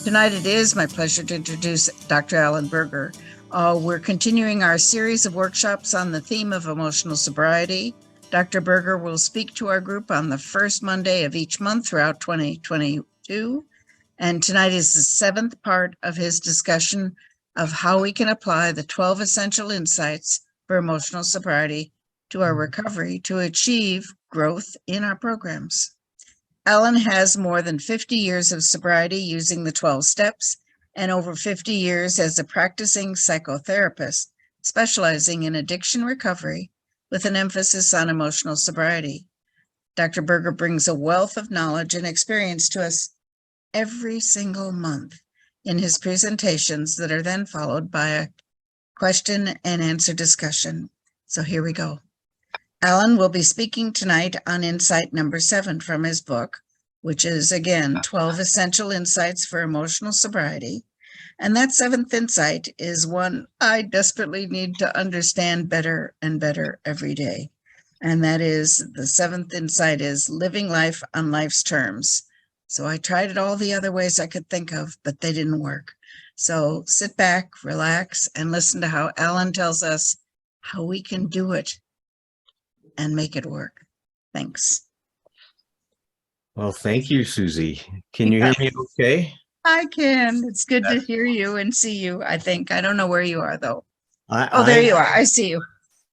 Tonight it is my pleasure to introduce Dr. Alan Berger. We're continuing our series of workshops on the theme of emotional sobriety. Dr. Berger will speak to our group on the first Monday of each month throughout 2022. And tonight is the seventh part of his discussion of how we can apply the 12 essential insights for emotional sobriety to our recovery to achieve growth in our programs. Alan has more than 50 years of sobriety using the 12 steps and over 50 years as a practicing psychotherapist, specializing in addiction recovery with an emphasis on emotional sobriety. Dr. Berger brings a wealth of knowledge and experience to us every single month in his presentations that are then followed by a question and answer discussion. So here we go. Alan will be speaking tonight on insight number 7 from his book, which is, again, 12 Essential Insights for Emotional Sobriety. And that 7th insight is one I desperately need to understand better and better every day. And that is, the 7th insight is living life on life's terms. So I tried it all the other ways I could think of, but they didn't work. So sit back, relax, and listen to how Alan tells us how we can do it and make it work. Thanks. Well, thank you, Susie. Can you hear me okay? I can. It's good to hear you and see you, I think. I don't know where you are, though. There you are. I see you.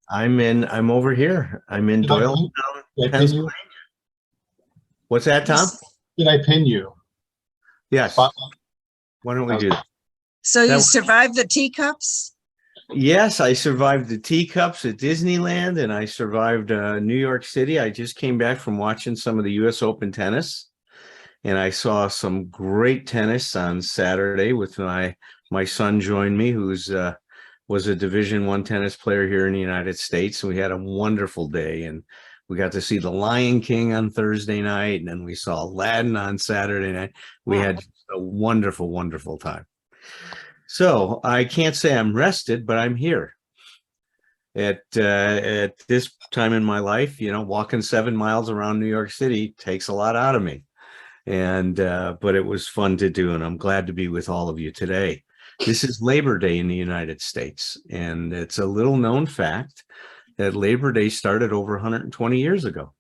I'm over here. I'm in Doylestown, Pennsylvania. What's that, Tom? Did I pin you? Yes. Why don't we do that? So you survived the teacups? Yes, I survived the teacups at Disneyland, and I survived New York City. I just came back from watching some of the U.S. Open tennis, and I saw some great tennis on Saturday with my son joined me, who's was a Division I tennis player here in the United States. And we had a wonderful day, and we got to see The Lion King on Thursday night, and then we saw Aladdin on Saturday night. We had a wonderful, wonderful time. So I can't say I'm rested, but I'm here. At this time in my life, walking 7 miles around New York City takes a lot out of me. And but it was fun to do, and I'm glad to be with all of you today. This is Labor Day in the United States, and it's a little known fact that Labor Day started over 120 years ago.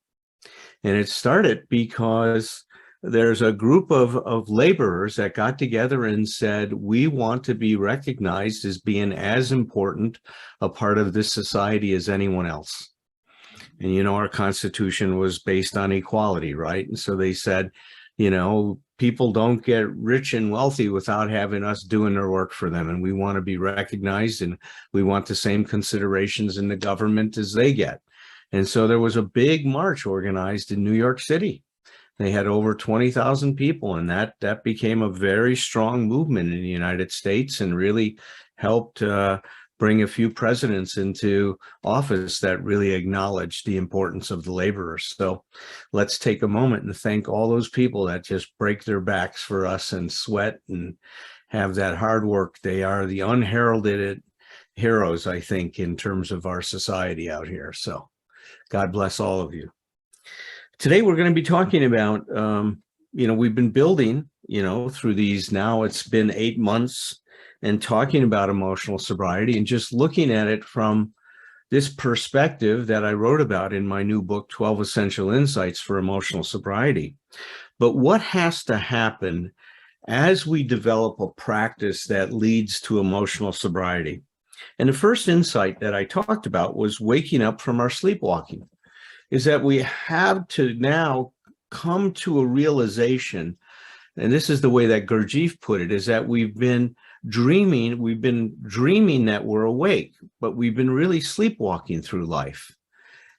And it started because there's a group of laborers that got together and said, we want to be recognized as being as important a part of this society as anyone else. And, our Constitution was based on equality, right? And so they said, people don't get rich and wealthy without having us doing their work for them. And we want to be recognized, and we want the same considerations in the government as they get. And so there was a big march organized in New York City. They had over 20,000 people, and that became a very strong movement in the United States and really helped bring a few presidents into office that really acknowledged the importance of the laborers. So let's take a moment and thank all those people that just break their backs for us and sweat and have that hard work. They are the unheralded heroes, I think, in terms of our society out here. So God bless all of you. Today, we're going to be talking about, we've been building, through these now, it's been 8 months, and talking about emotional sobriety and just looking at it from this perspective that I wrote about in my new book, 12 Essential Insights for Emotional Sobriety. But what has to happen as we develop a practice that leads to emotional sobriety? And the first insight that I talked about was waking up from our sleepwalking. Is that we have to now come to a realization, and this is the way that Gurdjieff put it, is that we've been dreaming that we're awake, but we've been really sleepwalking through life.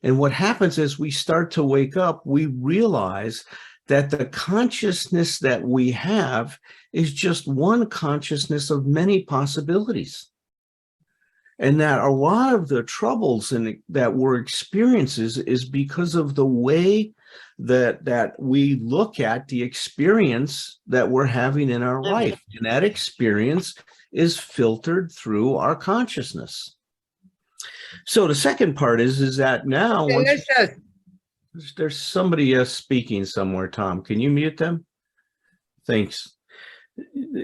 And what happens is we start to wake up, we realize that the consciousness that we have is just one consciousness of many possibilities. And that a lot of the troubles that we're experiencing is because of the way that we look at the experience that we're having in our life. And that experience is filtered through our consciousness. So the second part is that now there's somebody speaking somewhere. Tom, can you mute them? Thanks.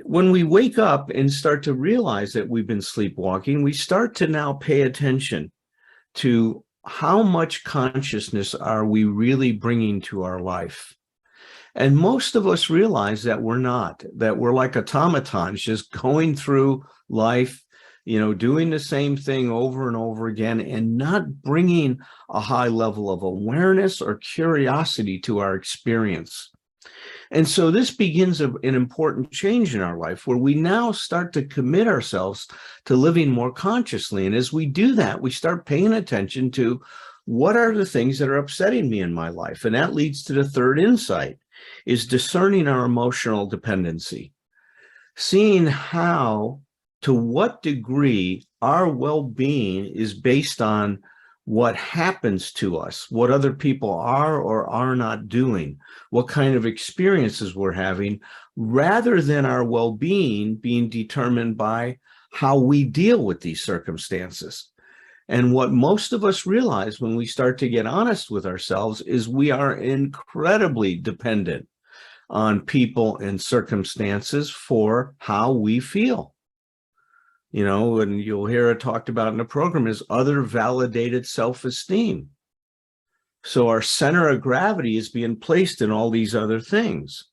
when we wake up and start to realize that we've been sleepwalking, we start to now pay attention to how much consciousness are we really bringing to our life. And most of us realize that we're not, that we're like automatons just going through life, doing the same thing over and over again and not bringing a high level of awareness or curiosity to our experience. And so this begins an important change in our life where we now start to commit ourselves to living more consciously. And as we do that, we start paying attention to what are the things that are upsetting me in my life. And that leads to the third insight, is discerning our emotional dependency, seeing how, to what degree our well-being is based on what happens to us, what other people are or are not doing, what kind of experiences we're having, rather than our well-being being determined by how we deal with these circumstances. And what most of us realize when we start to get honest with ourselves is we are incredibly dependent on people and circumstances for how we feel. And you'll hear it talked about in the program is other validated self-esteem. So our center of gravity is being placed in all these other things.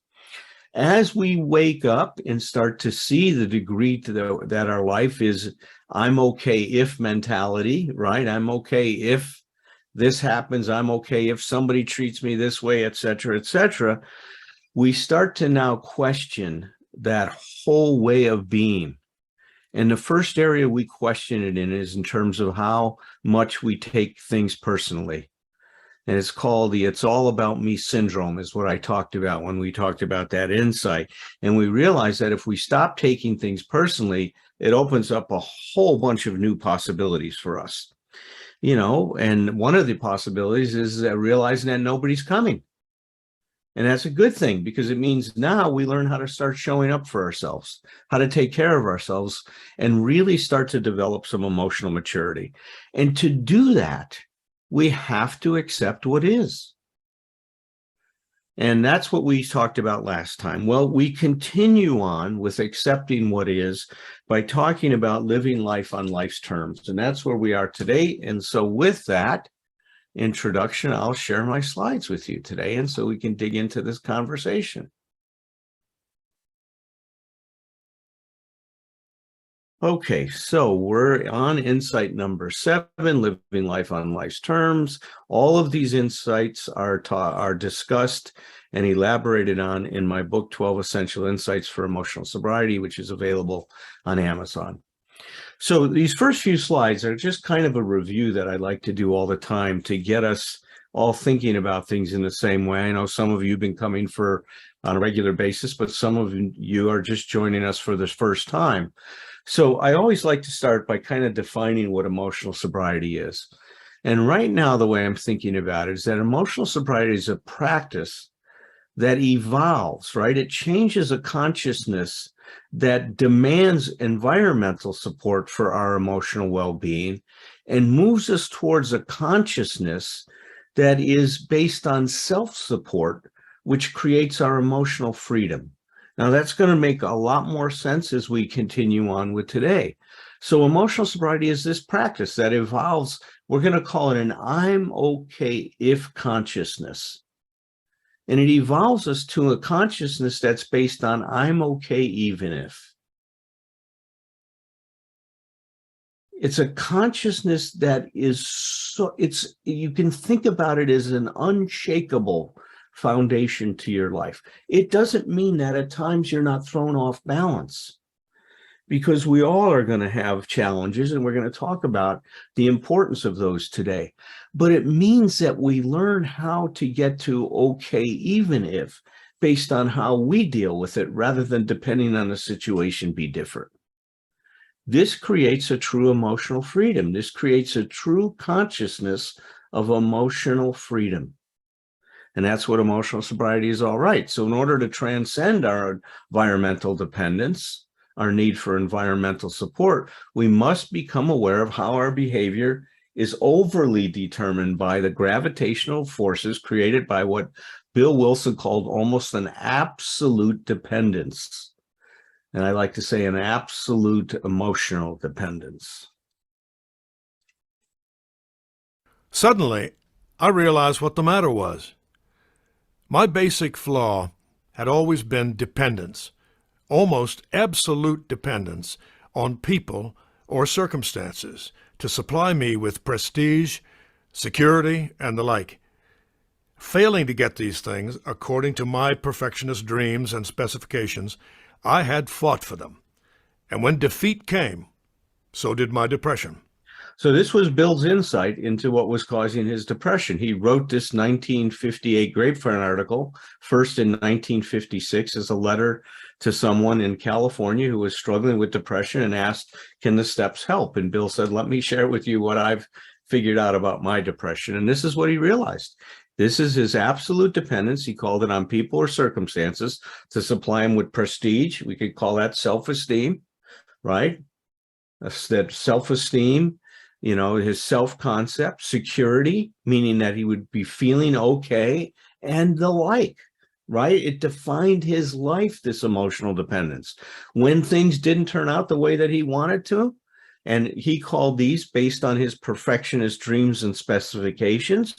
As we wake up and start to see the degree that our life is, I'm okay if mentality, right? I'm okay if this happens. I'm okay if somebody treats me this way, et cetera, et cetera. We start to now question that whole way of being. And the first area we question it in is in terms of how much we take things personally. And it's called the "it's all about me" syndrome, is what I talked about when we talked about that insight. And we realize that if we stop taking things personally, it opens up a whole bunch of new possibilities for us. And one of the possibilities is realizing that nobody's coming. And that's a good thing, because it means now we learn how to start showing up for ourselves, how to take care of ourselves, and really start to develop some emotional maturity. And to do that, we have to accept what is. And that's what we talked about last time. Well, we continue on with accepting what is by talking about living life on life's terms. And that's where we are today. And so with that introduction, I'll share my slides with you today, and so we can dig into this conversation. Okay, so we're on insight number 7, living life on life's terms. All of these insights are discussed and elaborated on in my book, 12 Essential Insights for Emotional Sobriety, which is available on Amazon. So these first few slides are just kind of a review that I like to do all the time to get us all thinking about things in the same way. I know some of you have been coming on a regular basis, but some of you are just joining us for the first time. So I always like to start by kind of defining what emotional sobriety is. And right now, the way I'm thinking about it is that emotional sobriety is a practice that evolves, right? It changes a consciousness that demands environmental support for our emotional well-being and moves us towards a consciousness that is based on self-support, which creates our emotional freedom. Now, that's going to make a lot more sense as we continue on with today. So emotional sobriety is this practice that evolves. We're going to call it an "I'm okay if" consciousness. And it evolves us to a consciousness that's based on "I'm okay even if." It's a consciousness that is you can think about it as an unshakable foundation to your life. It doesn't mean that at times you're not thrown off balance, because we all are going to have challenges, and we're going to talk about the importance of those today. But it means that we learn how to get to okay even if, based on how we deal with it, rather than depending on the situation be different. This creates a true emotional freedom. This creates a true consciousness of emotional freedom. And that's what emotional sobriety is all right. So in order to transcend our environmental dependence, our need for environmental support, we must become aware of how our behavior is overly determined by the gravitational forces created by what Bill Wilson called almost an absolute dependence and I like to say an absolute emotional dependence. Suddenly, I realized what the matter was. My basic flaw had always been dependence, almost absolute dependence on people or circumstances to supply me with prestige, security, and the like. Failing to get these things according to my perfectionist dreams and specifications, I had fought for them. And when defeat came, so did my depression. So this was Bill's insight into what was causing his depression. He wrote this 1958 Grapevine article, first in 1956, as a letter to someone in California who was struggling with depression and asked, can the steps help? And Bill said, let me share with you what I've figured out about my depression. And this is what he realized. This is his absolute dependence. He called it on people or circumstances to supply him with prestige. We could call that self-esteem, right? That self-esteem, his self-concept, security, meaning that he would be feeling okay, and the like, right? It defined his life, this emotional dependence. When things didn't turn out the way that he wanted to, and he called these based on his perfectionist dreams and specifications,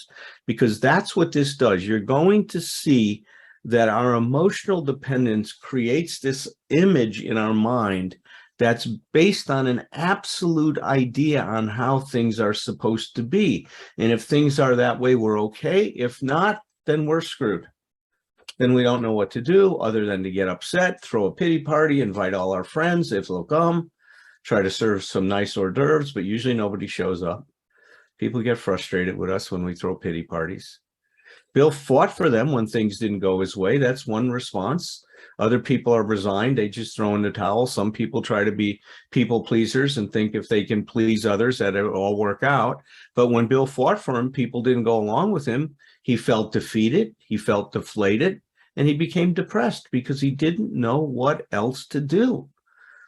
because that's what this does. You're going to see that our emotional dependence creates this image in our mind that's based on an absolute idea on how things are supposed to be. And if things are that way, we're okay. If not, then we're screwed. Then we don't know what to do other than to get upset, throw a pity party, invite all our friends if they'll come, try to serve some nice hors d'oeuvres, but usually nobody shows up. People get frustrated with us when we throw pity parties. Bill fought for them when things didn't go his way. That's one response. Other people are resigned. They just throw in the towel. Some people try to be people pleasers and think if they can please others that it'll all work out. But when Bill fought for him, people didn't go along with him. He felt defeated. He felt deflated. And he became depressed because he didn't know what else to do.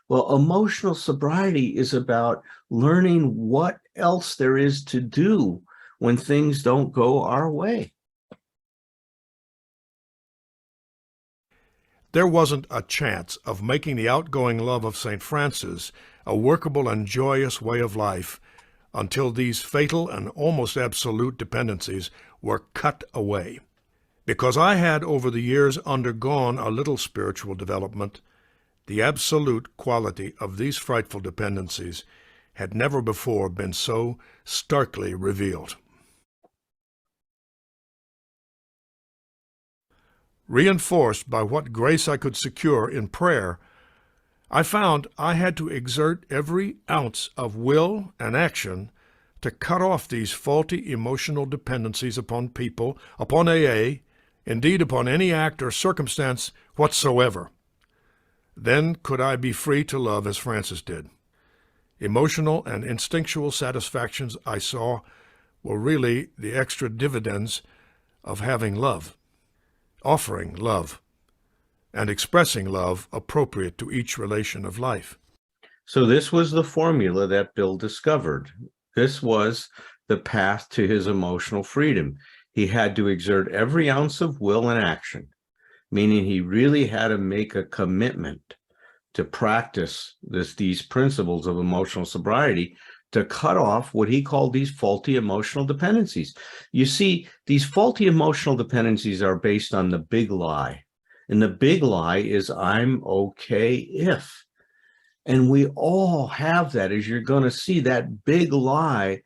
Well, emotional sobriety is about learning what else there is to do when things don't go our way. There wasn't a chance of making the outgoing love of St. Francis a workable and joyous way of life until these fatal and almost absolute dependencies were cut away. Because I had over the years undergone a little spiritual development, the absolute quality of these frightful dependencies had never before been so starkly revealed. Reinforced by what grace I could secure in prayer, I found I had to exert every ounce of will and action to cut off these faulty emotional dependencies upon people, upon AA, indeed upon any act or circumstance whatsoever. Then could I be free to love as Francis did. Emotional and instinctual satisfactions I saw were really the extra dividends of having love, offering love, and expressing love appropriate to each relation of life. So this was the formula that Bill discovered. This was the path to his emotional freedom. He had to exert every ounce of will and action, meaning he really had to make a commitment to practice these principles of emotional sobriety to cut off what he called these faulty emotional dependencies. You see, these faulty emotional dependencies are based on the big lie. And the big lie is, I'm okay if. And we all have that, as you're going to see. That big lie,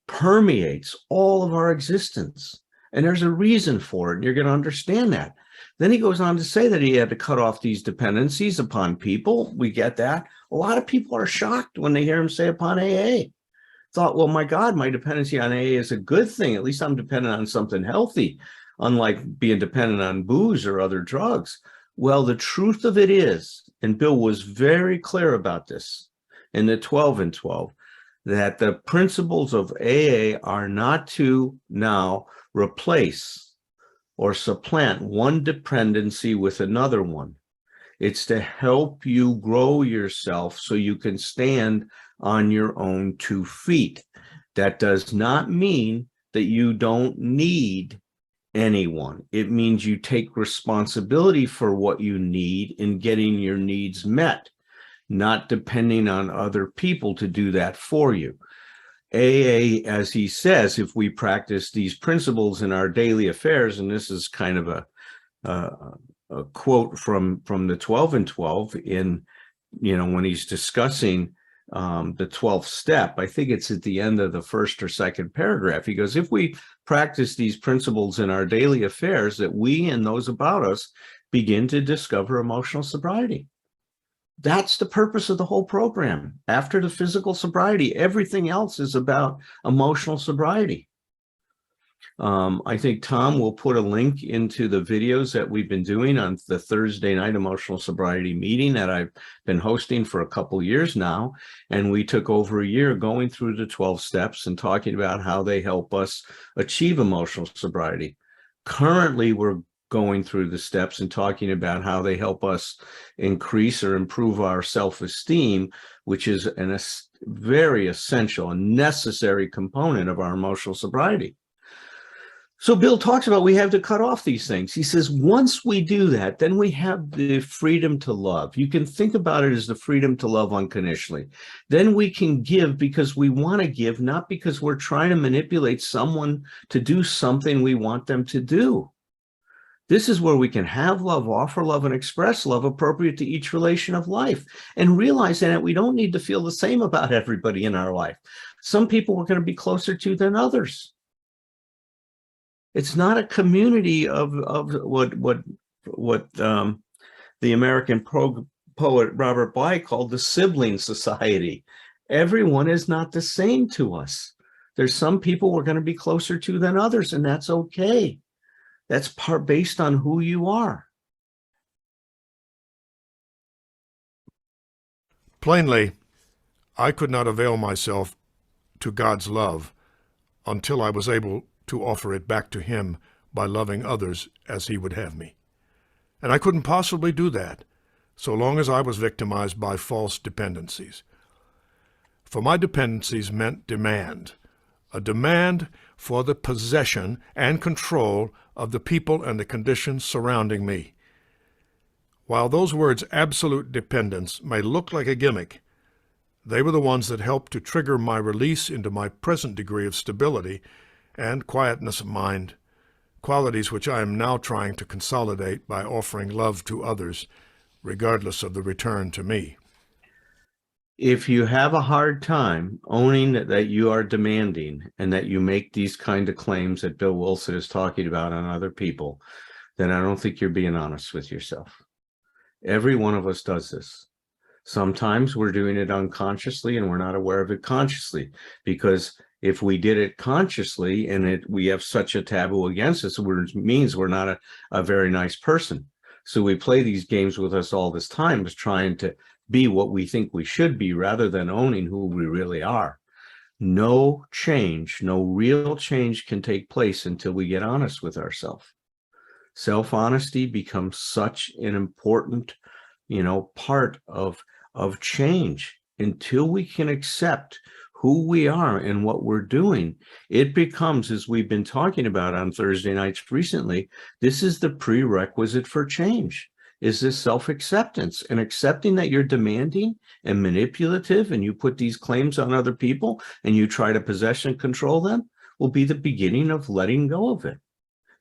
permeates all of our existence. And there's a reason for it. And you're going to understand that. Then he goes on to say that he had to cut off these dependencies upon people. We get that. A lot of people are shocked when they hear him say upon AA. Thought, well, my God, my dependency on AA is a good thing. At least I'm dependent on something healthy, unlike being dependent on booze or other drugs. Well, the truth of it is, and Bill was very clear about this in the 12 and 12, that the principles of AA are not to now replace or supplant one dependency with another one. It's to help you grow yourself so you can stand on your own 2 feet. That does not mean that you don't need anyone. It means you take responsibility for what you need in getting your needs met, not depending on other people to do that for you. AA, as he says, if we practice these principles in our daily affairs, and this is kind of a quote from the 12 and 12 in, when he's discussing the 12th step, I think it's at the end of the first or second paragraph. He goes, if we practice these principles in our daily affairs, that we and those about us begin to discover emotional sobriety. That's the purpose of the whole program. After the physical sobriety, everything else is about emotional sobriety. I think Tom will put a link into the videos that we've been doing on the Thursday night emotional sobriety meeting that I've been hosting for a couple years now. And we took over a year going through the 12 steps and talking about how they help us achieve emotional sobriety. Currently, we're going through the steps and talking about how they help us increase or improve our self-esteem, which is a very essential and necessary component of our emotional sobriety. So Bill talks about we have to cut off these things. He says, once we do that, then we have the freedom to love. You can think about it as the freedom to love unconditionally. Then we can give because we want to give, not because we're trying to manipulate someone to do something we want them to do. This is where we can have love, offer love, and express love appropriate to each relation of life, and realize that we don't need to feel the same about everybody in our life. Some people we're going to be closer to than others. It's not a community of what the American poet Robert Bly called the sibling society. Everyone is not the same to us. There's some people we're going to be closer to than others, and that's okay. That's based on who you are. Plainly, I could not avail myself to God's love until I was able to offer it back to Him by loving others as He would have me. And I couldn't possibly do that so long as I was victimized by false dependencies. For my dependencies meant demand, a demand for the possession and control of the people and the conditions surrounding me. While those words absolute dependence may look like a gimmick, they were the ones that helped to trigger my release into my present degree of stability and quietness of mind, qualities which I am now trying to consolidate by offering love to others, regardless of the return to me. If you have a hard time owning that you are demanding and that you make these kind of claims that Bill Wilson is talking about on other people, then I don't think you're being honest with yourself. Every one of us does this. Sometimes we're doing it unconsciously and we're not aware of it consciously, because if we did it consciously and we have such a taboo against us, it means we're not a very nice person. So we play these games with us all this time, just trying to be what we think we should be rather than owning who we really are. No change, no real change can take place until we get honest with ourselves. Self-honesty becomes such an important, part of change. Until we can accept who we are and what we're doing, it becomes, as we've been talking about on Thursday nights recently, this is the prerequisite for change, is this self-acceptance, and accepting that you're demanding and manipulative and you put these claims on other people and you try to possess and control them will be the beginning of letting go of it.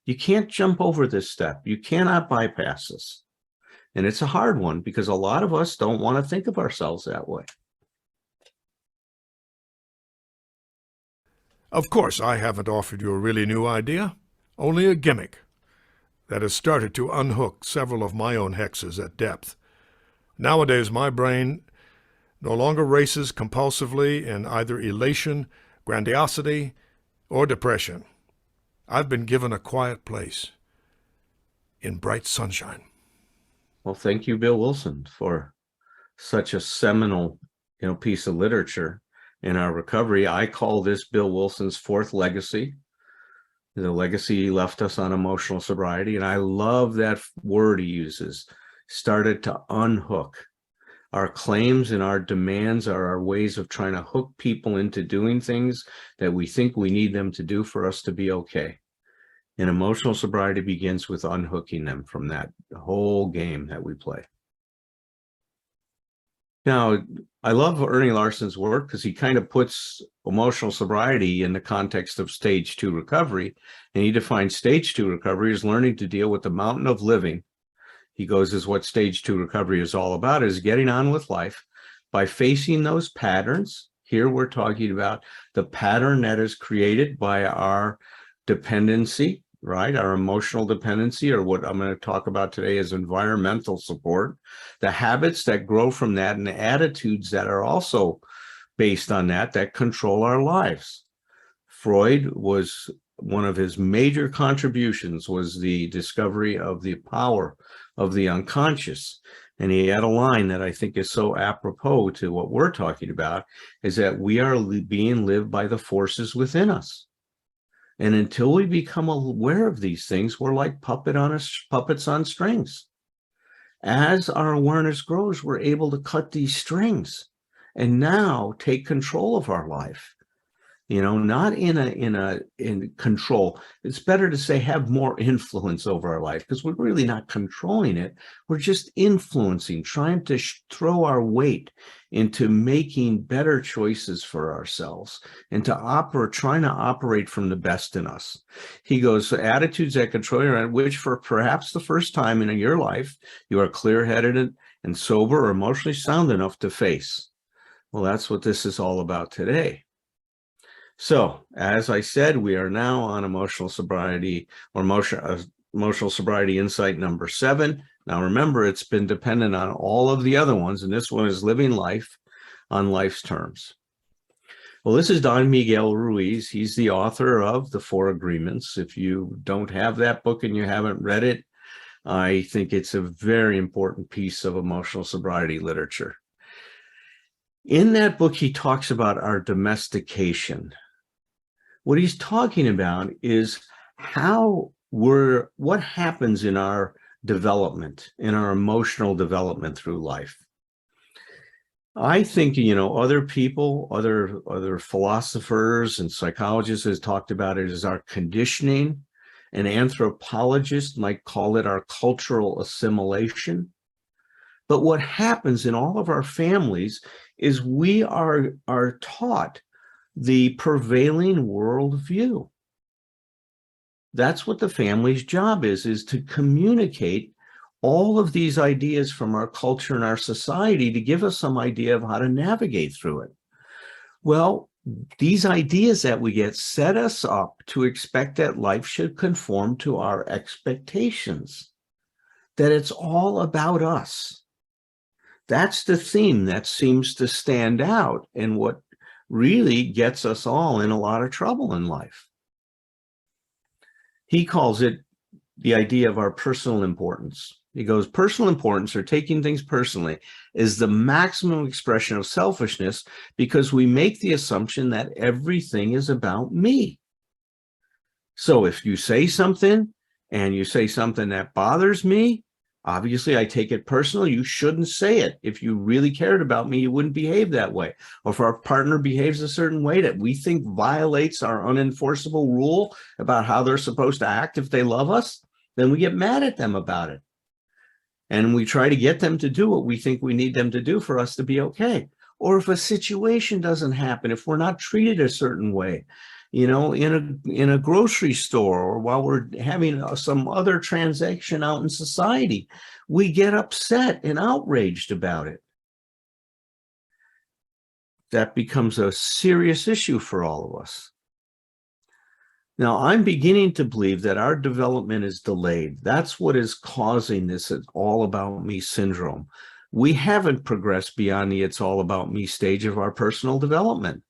You can't jump over this step. You cannot bypass this. And it's a hard one because a lot of us don't want to think of ourselves that way. Of course, I haven't offered you a really new idea, only a gimmick that has started to unhook several of my own hexes at depth. Nowadays, my brain no longer races compulsively in either elation, grandiosity, or depression. I've been given a quiet place in bright sunshine. Well, thank you, Bill Wilson, for such a seminal, piece of literature in our recovery. I call this Bill Wilson's fourth legacy, the legacy he left us on emotional sobriety. And I love that word he uses, started to unhook. Our claims and our demands are our ways of trying to hook people into doing things that we think we need them to do for us to be okay. And emotional sobriety begins with unhooking them from that whole game that we play. Now, I love Ernie Larson's work because he kind of puts emotional sobriety in the context of stage 2 recovery. And he defines stage 2 recovery as learning to deal with the mountain of living. He goes, is what stage 2 recovery is all about, is getting on with life by facing those patterns. Here we're talking about the pattern that is created by our dependency, right? Our emotional dependency, or what I'm going to talk about today is environmental support, the habits that grow from that, and the attitudes that are also based on that control our lives. Freud was, one of his major contributions was the discovery of the power of the unconscious. And he had a line that I think is so apropos to what we're talking about, is that we are being lived by the forces within us. And until we become aware of these things, we're like puppets on strings. As our awareness grows, we're able to cut these strings and now take control of our life. You know, not in control. It's better to say have more influence over our life, because we're really not controlling it. We're just influencing, trying to throw our weight into making better choices for ourselves and trying to operate from the best in us. He goes, so attitudes that control your, which for perhaps the first time in your life, you are clear-headed and sober or emotionally sound enough to face. Well, that's what this is all about today. So, as I said, we are now on emotional sobriety, or emotional sobriety insight number 7. Now, remember, it's been dependent on all of the other ones, and this one is living life on life's terms. Well, this is Don Miguel Ruiz. He's the author of The 4 Agreements. If you don't have that book and you haven't read it, I think it's a very important piece of emotional sobriety literature. In that book, he talks about our domestication. What he's talking about is what happens in our development, in our emotional development through life. I think, you know, other people, other philosophers and psychologists has talked about it as our conditioning. An anthropologist might call it our cultural assimilation. But what happens in all of our families is we are taught the prevailing worldview. That's what the family's job is to communicate all of these ideas from our culture and our society to give us some idea of how to navigate through it. Well, these ideas that we get set us up to expect that life should conform to our expectations, that it's all about us. That's the theme that seems to stand out and what really gets us all in a lot of trouble in life. He calls it the idea of our personal importance. He goes, personal importance, or taking things personally, is the maximum expression of selfishness because we make the assumption that everything is about me. So if you say something and you say something that bothers me, obviously, I take it personal. You shouldn't say it. If you really cared about me, you wouldn't behave that way. Or if our partner behaves a certain way that we think violates our unenforceable rule about how they're supposed to act if they love us, then we get mad at them about it. And we try to get them to do what we think we need them to do for us to be okay. Or if a situation doesn't happen, if we're not treated a certain way, you know, in a grocery store, or while we're having some other transaction out in society, we get upset and outraged about it. That becomes a serious issue for all of us. Now, I'm beginning to believe that our development is delayed. That's what is causing this "it's all about me" syndrome. We haven't progressed beyond the "it's all about me" stage of our personal development.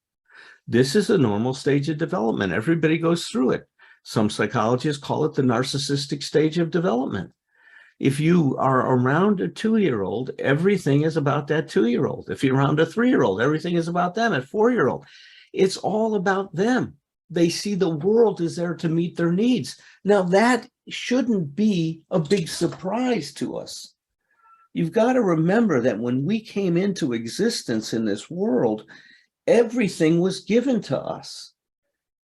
This is a normal stage of development. Everybody goes through it. Some psychologists call it the narcissistic stage of development. If you are around a 2-year-old, everything is about that 2-year-old. If you're around a 3-year-old, everything is about them. A 4-year-old, it's all about them. They see the world is there to meet their needs. Now, that shouldn't be a big surprise to us. You've got to remember that when we came into existence in this world, everything was given to us.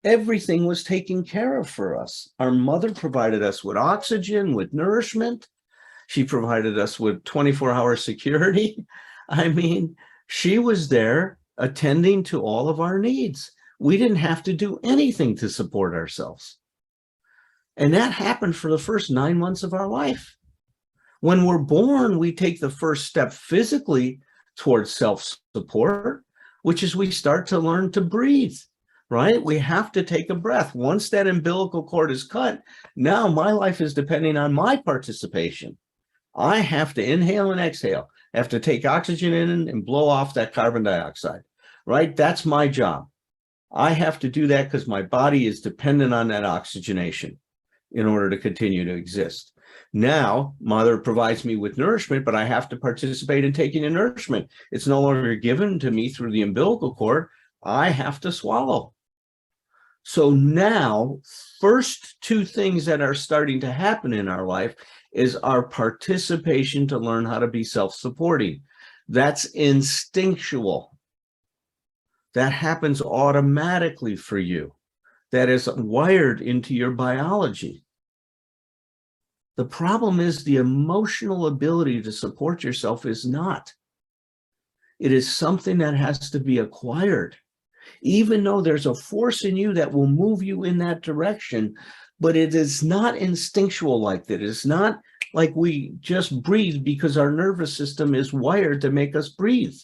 Everything was taken care of for us. Our mother provided us with oxygen, with nourishment. She provided us with 24-hour security. I mean, she was there attending to all of our needs. We didn't have to do anything to support ourselves. And that happened for the first 9 months of our life. When we're born, we take the first step physically towards self-support, which is we start to learn to breathe, right? We have to take a breath. Once that umbilical cord is cut, now my life is depending on my participation. I have to inhale and exhale. I have to take oxygen in and blow off that carbon dioxide, right? That's my job. I have to do that because my body is dependent on that oxygenation in order to continue to exist. Now, mother provides me with nourishment, but I have to participate in taking the nourishment. It's no longer given to me through the umbilical cord. I have to swallow. So now, first two things that are starting to happen in our life is our participation to learn how to be self-supporting. That's instinctual. That happens automatically for you. That is wired into your biology. The problem is the emotional ability to support yourself is not. It is something that has to be acquired, even though there's a force in you that will move you in that direction, but it is not instinctual like that. It's not like we just breathe because our nervous system is wired to make us breathe.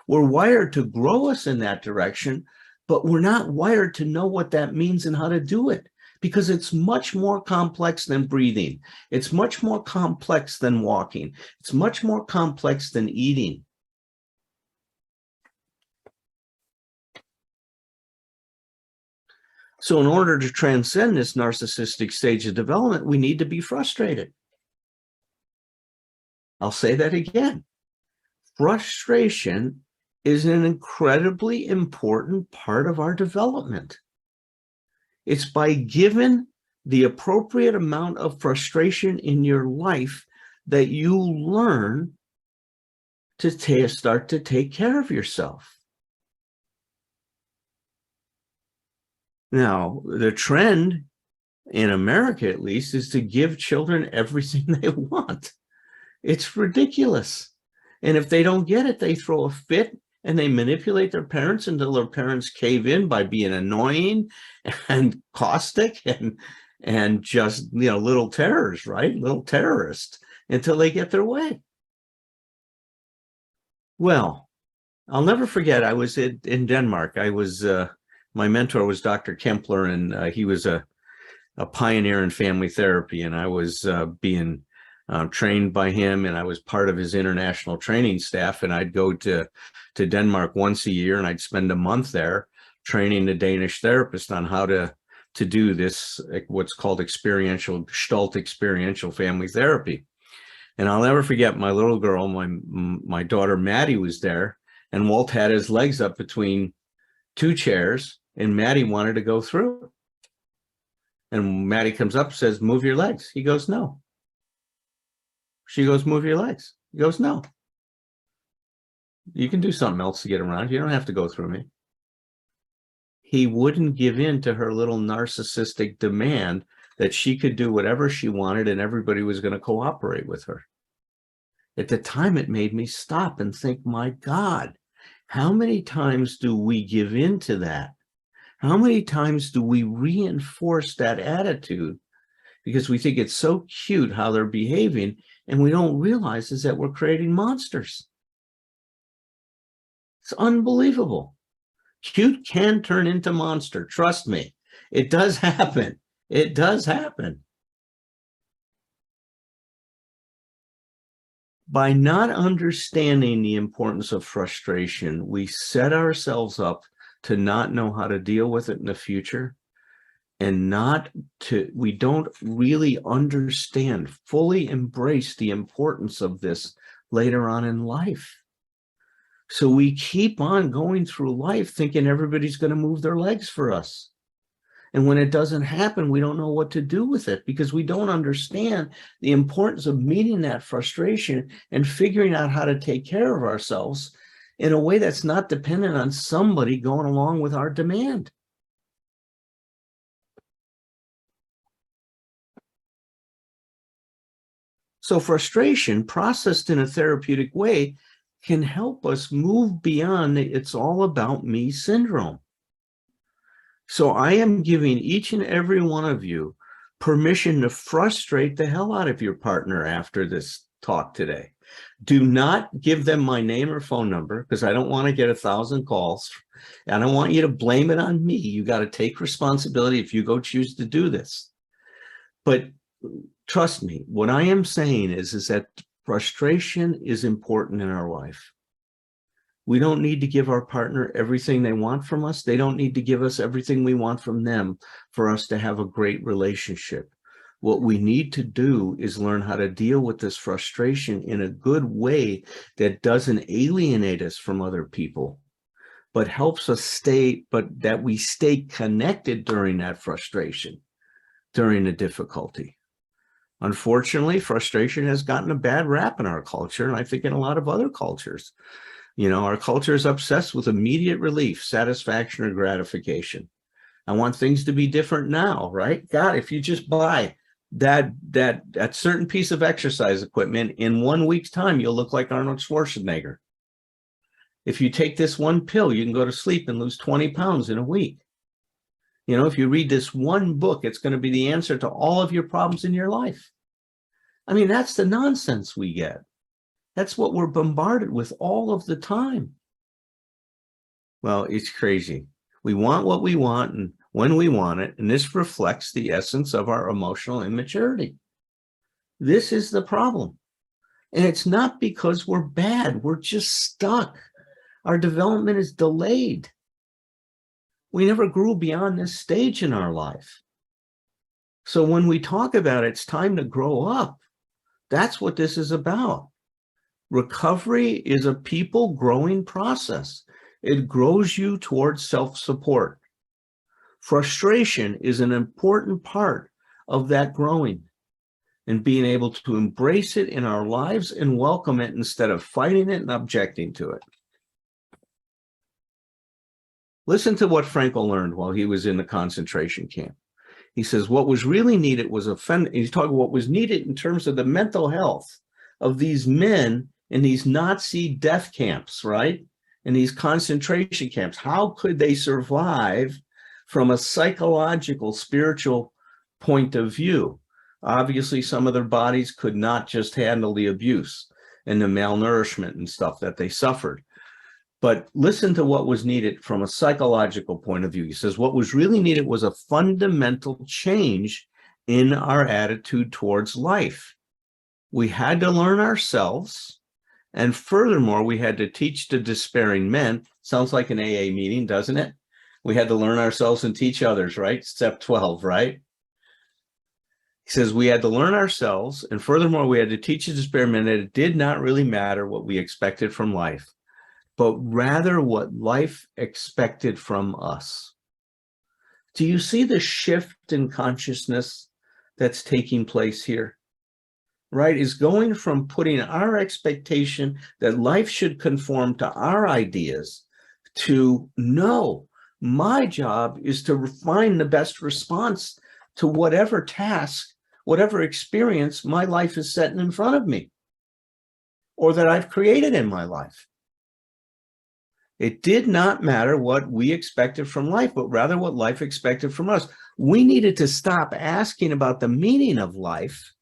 We're wired to grow us in that direction, but we're not wired to know what that means and how to do it, because it's much more complex than breathing. It's much more complex than walking. It's much more complex than eating. So in order to transcend this narcissistic stage of development, we need to be frustrated. I'll say that again. Frustration is an incredibly important part of our development. It's by given the appropriate amount of frustration in your life that you learn to start to take care of yourself. Now, the trend in America, at least, is to give children everything they want. It's ridiculous. And if they don't get it, they throw a fit and they manipulate their parents until their parents cave in by being annoying and caustic and just, little terrors, right? Little terrorists until they get their way. Well, I'll never forget, I was in Denmark. My mentor was Dr. Kempler, and he was a pioneer in family therapy, and I was being trained by him, and I was part of his international training staff, and I'd go to Denmark once a year, and I'd spend a month there training the Danish therapist on how to do this, what's called Gestalt experiential family therapy. And I'll never forget, my little girl, my daughter Maddie, was there, and Walt had his legs up between two chairs, and Maddie wanted to go through. And Maddie comes up and says, "Move your legs." He goes, "No." She goes, "Move your legs." He goes, "No. You can do something else to get around. You don't have to go through me." He wouldn't give in to her little narcissistic demand that she could do whatever she wanted and everybody was going to cooperate with her. At the time, it made me stop and think, my God, how many times do we give in to that? How many times do we reinforce that attitude because we think it's so cute how they're behaving, and we don't realize is that we're creating monsters? It's unbelievable. Cute can turn into monster. Trust me, it does happen. It does happen. By not understanding the importance of frustration, we set ourselves up to not know how to deal with it in the future, and we don't really understand, fully embrace the importance of this later on in life. So we keep on going through life thinking everybody's going to move their legs for us. And when it doesn't happen, we don't know what to do with it because we don't understand the importance of meeting that frustration and figuring out how to take care of ourselves in a way that's not dependent on somebody going along with our demand. So frustration processed in a therapeutic way can help us move beyond the "it's all about me" syndrome. So I am giving each and every one of you permission to frustrate the hell out of your partner after this talk today. Do not give them my name or phone number, because I don't want to get 1,000 calls. I don't want you to blame it on me. You got to take responsibility if you go choose to do this. But trust me, what I am saying is that frustration is important in our life. We don't need to give our partner everything they want from us. They don't need to give us everything we want from them for us to have a great relationship. What we need to do is learn how to deal with this frustration in a good way that doesn't alienate us from other people, but helps us that we stay connected during that frustration, during the difficulty. Unfortunately, frustration has gotten a bad rap in our culture, and I think in a lot of other cultures. You know, our culture is obsessed with immediate relief, satisfaction, or gratification. I want things to be different now, right? God, if you just buy that certain piece of exercise equipment, in 1 week's time, you'll look like Arnold Schwarzenegger. If you take this one pill, you can go to sleep and lose 20 pounds in a week. You know, if you read this one book, it's going to be the answer to all of your problems in your life. I mean, that's the nonsense we get. That's what we're bombarded with all of the time. Well, it's crazy. We want what we want and when we want it, and this reflects the essence of our emotional immaturity. This is the problem. And it's not because we're bad. We're just stuck. Our development is delayed. We never grew beyond this stage in our life. So when we talk about it's time to grow up, that's what this is about. Recovery is a people growing process. It grows you towards self-support. Frustration is an important part of that growing and being able to embrace it in our lives and welcome it instead of fighting it and objecting to it. Listen to what Frankl learned while he was in the concentration camp. He says, what was really needed was he's talking what was needed in terms of the mental health of these men in these Nazi death camps, right? In these concentration camps. How could they survive from a psychological, spiritual point of view? Obviously, some of their bodies could not just handle the abuse and the malnourishment and stuff that they suffered. But listen to what was needed from a psychological point of view. He says, what was really needed was a fundamental change in our attitude towards life. We had to learn ourselves. And furthermore, we had to teach the despairing men. Sounds like an AA meeting, doesn't it? We had to learn ourselves and teach others, right? Step 12, right? He says we had to learn ourselves. And furthermore, we had to teach the despairing men that it did not really matter what we expected from life, but rather what life expected from us. Do you see the shift in consciousness that's taking place here? Right, is going from putting our expectation that life should conform to our ideas to, no, my job is to find the best response to whatever task, whatever experience my life is setting in front of me or that I've created in my life. It did not matter what we expected from life, but rather what life expected from us. We needed to stop asking about the meaning of life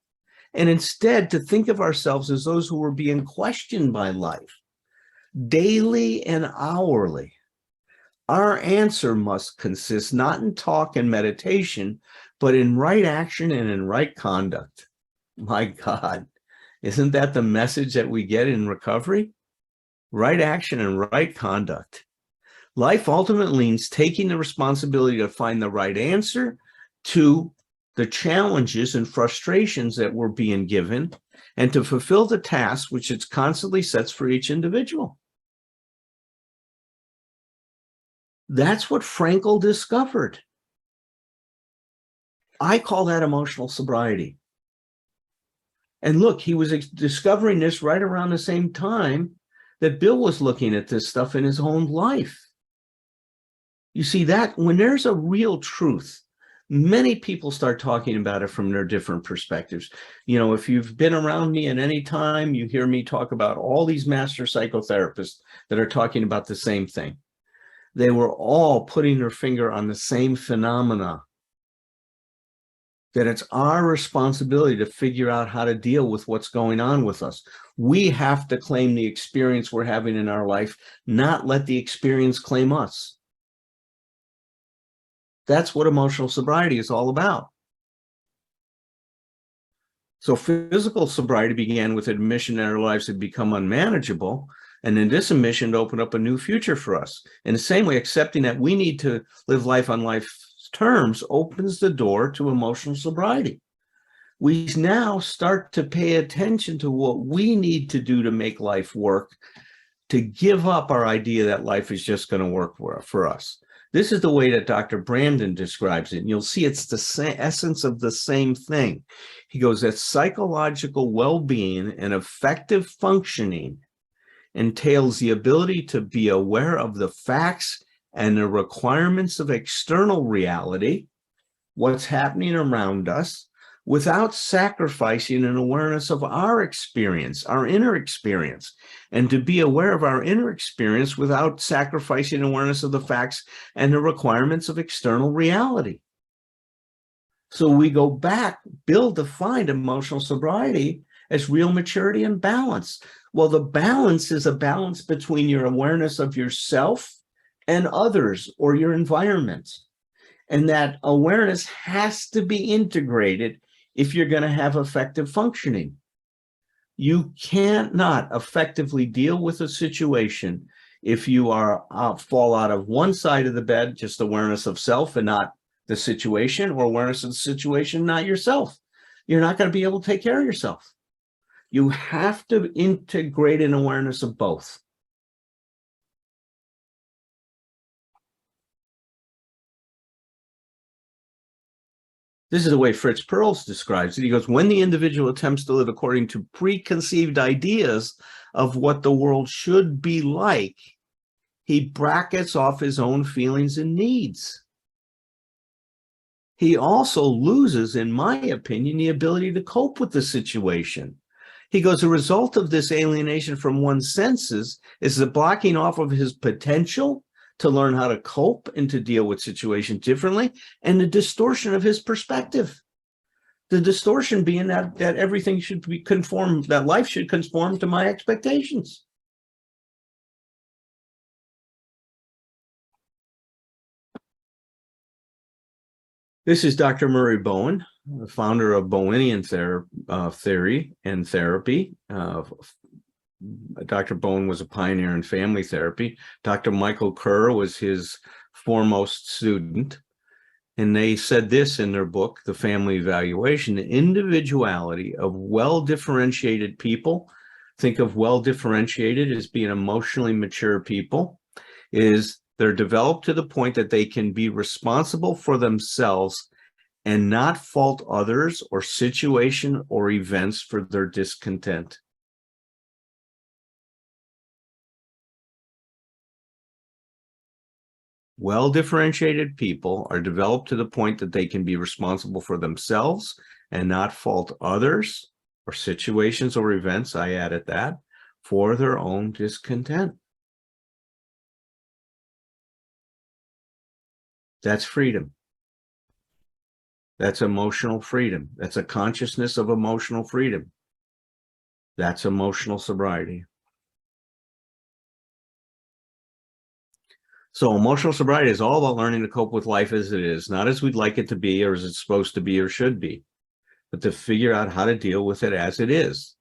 and instead to think of ourselves as those who were being questioned by life daily and hourly. Our answer must consist not in talk and meditation, but in right action and in right conduct. My God, isn't that the message that we get in recovery? Right action and right conduct. Life ultimately means taking the responsibility to find the right answer to the challenges and frustrations that we're being given, and to fulfill the task which it constantly sets for each individual. That's what Frankl discovered. I call that emotional sobriety. And look, he was discovering this right around the same time that Bill was looking at this stuff in his own life. You see, that when there's a real truth many people start talking about it from their different perspectives. You know, if you've been around me at any time, you hear me talk about all these master psychotherapists that are talking about the same thing. They were all putting their finger on the same phenomena, that it's our responsibility to figure out how to deal with what's going on with us. We have to claim the experience we're having in our life, not let the experience claim us. That's what emotional sobriety is all about. So physical sobriety began with admission that our lives had become unmanageable, and then this admission opened up a new future for us. In the same way, accepting that we need to live life on life's terms opens the door to emotional sobriety. We now start to pay attention to what we need to do to make life work, to give up our idea that life is just going to work for us. This is the way that Dr. Brandon describes it, and you'll see it's the same essence of the same thing. He goes that psychological well-being and effective functioning entails the ability to be aware of the facts and the requirements of external reality, what's happening around us, without sacrificing an awareness of our experience, our inner experience, and to be aware of our inner experience without sacrificing awareness of the facts and the requirements of external reality. So we go back, Bill defined emotional sobriety as real maturity and balance. Well, the balance is a balance between your awareness of yourself and others or your environment. And that awareness has to be integrated if you're going to have effective functioning. You can't not effectively deal with a situation if you are fall out of one side of the bed, just awareness of self and not the situation, or awareness of the situation, not yourself. You're not going to be able to take care of yourself. You have to integrate an awareness of both. This is the way Fritz Perls describes it. He goes, when the individual attempts to live according to preconceived ideas of what the world should be like, he brackets off his own feelings and needs. He also loses, in my opinion, the ability to cope with the situation. He goes, the result of this alienation from one's senses is the blocking off of his potential to learn how to cope and to deal with situations differently, and the distortion of his perspective. The distortion being that everything should be conformed, that life should conform to my expectations. This is Dr. Murray Bowen, the founder of Bowenian theory and therapy. Dr. Bowen was a pioneer in family therapy. Dr. Michael Kerr was his foremost student. And they said this in their book, The Family Evaluation: the individuality of well-differentiated people, think of well-differentiated as being emotionally mature people, is they're developed to the point that they can be responsible for themselves and not fault others or situation or events for their discontent. Well-differentiated people are developed to the point that they can be responsible for themselves and not fault others or situations or events, I added that, for their own discontent. That's freedom. That's emotional freedom. That's a consciousness of emotional freedom. That's emotional sobriety. So emotional sobriety is all about learning to cope with life as it is, not as we'd like it to be or as it's supposed to be or should be, but to figure out how to deal with it as it is.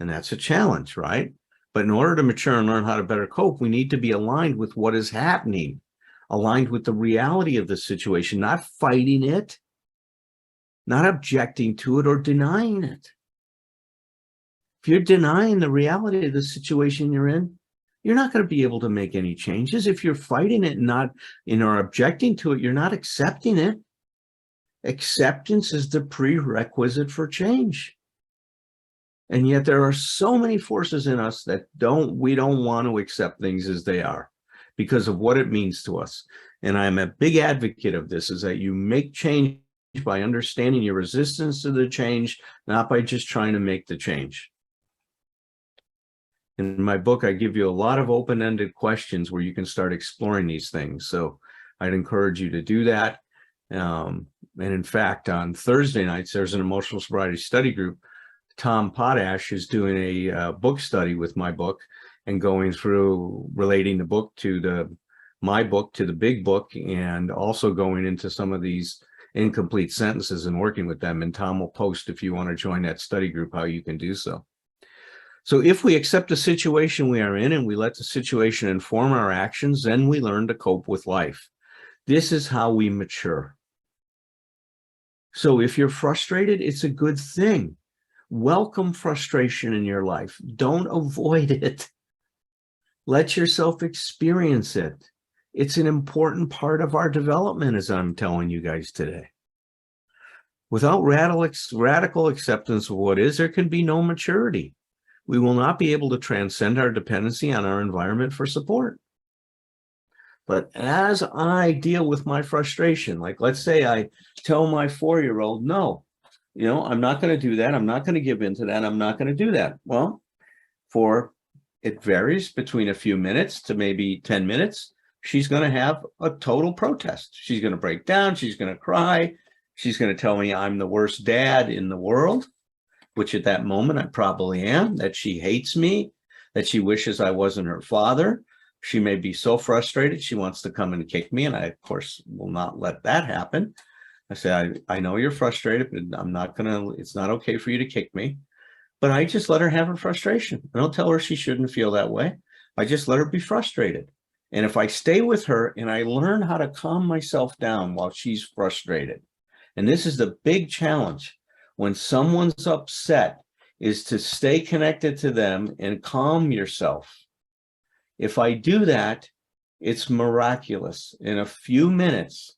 And that's a challenge, right? But in order to mature and learn how to better cope, we need to be aligned with what is happening, aligned with the reality of the situation, not fighting it, not objecting to it or denying it. If you're denying the reality of the situation you're in, you're not going to be able to make any changes. If you're fighting it and not, or objecting to it, you're not accepting it. Acceptance is the prerequisite for change. And yet there are so many forces in us that we don't want to accept things as they are, because of what it means to us. And I'm a big advocate of this, is that you make change by understanding your resistance to the change, not by just trying to make the change. In my book, I give you a lot of open-ended questions where you can start exploring these things. So I'd encourage you to do that. And in fact, on Thursday nights, there's an emotional sobriety study group. Tom Potash is doing a book study with my book and going through relating the book to my book to the big book, and also going into some of these incomplete sentences and working with them. And Tom will post, if you want to join that study group, how you can do so. So if we accept the situation we are in and we let the situation inform our actions, then we learn to cope with life. This is how we mature. So if you're frustrated, it's a good thing. Welcome frustration in your life. Don't avoid it. Let yourself experience it. It's an important part of our development, as I'm telling you guys today. Without radical acceptance of what is, there can be no maturity. We will not be able to transcend our dependency on our environment for support. But as I deal with my frustration, like let's say I tell my 4-year-old, no, I'm not going to do that. I'm not going to give in to that. I'm not going to do that. Well, it varies between a few minutes to maybe 10 minutes. She's going to have a total protest. She's going to break down. She's going to cry. She's going to tell me I'm the worst dad in the world, which at that moment I probably am, that she hates me, that she wishes I wasn't her father. She may be so frustrated, she wants to come and kick me. And I, of course, will not let that happen. I say, I know you're frustrated, but it's not okay for you to kick me. But I just let her have her frustration. I don't tell her she shouldn't feel that way. I just let her be frustrated. And if I stay with her and I learn how to calm myself down while she's frustrated, and this is the big challenge when someone's upset, is to stay connected to them and calm yourself. If I do that, it's miraculous. In a few minutes,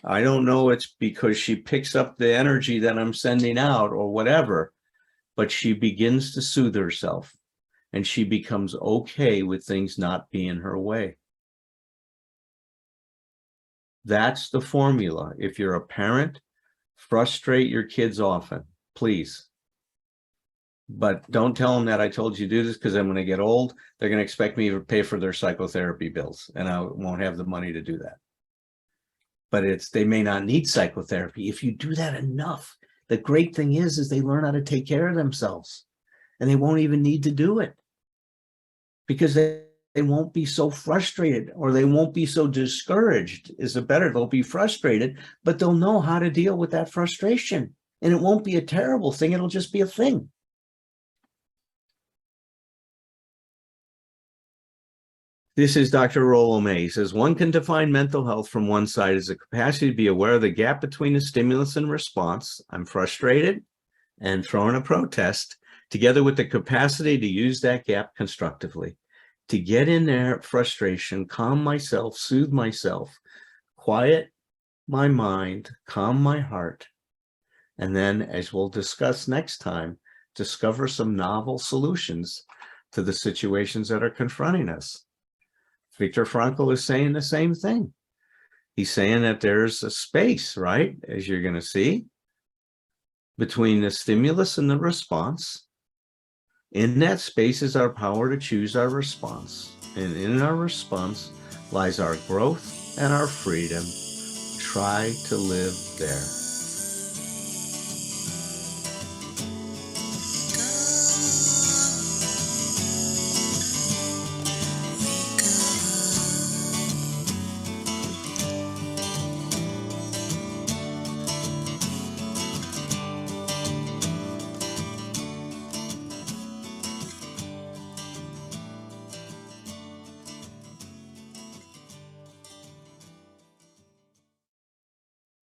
I don't know, it's because she picks up the energy that I'm sending out or whatever, but she begins to soothe herself and she becomes okay with things not being her way. That's the formula. If you're a parent, frustrate your kids often, please. But don't tell them that I told you to do this, because then when they get old, they're going to expect me to pay for their psychotherapy bills, and I won't have the money to do that. But they may not need psychotherapy. If you do that enough, the great thing is they learn how to take care of themselves, and they won't even need to do it, because they won't be so frustrated, or they won't be so discouraged. They'll be frustrated, but they'll know how to deal with that frustration, and it won't be a terrible thing. It'll just be a thing. This is Dr. Rollo May. He says, one can define mental health from one side as the capacity to be aware of the gap between the stimulus and response. I'm frustrated and throwing a protest, together with the capacity to use that gap constructively, to get in there, frustration, calm myself, soothe myself, quiet my mind, calm my heart, and then, as we'll discuss next time, discover some novel solutions to the situations that are confronting us. Viktor Frankl is saying the same thing. He's saying that there's a space, right, as you're going to see, between the stimulus and the response. In that space is our power to choose our response. And in our response lies our growth and our freedom. Try to live there.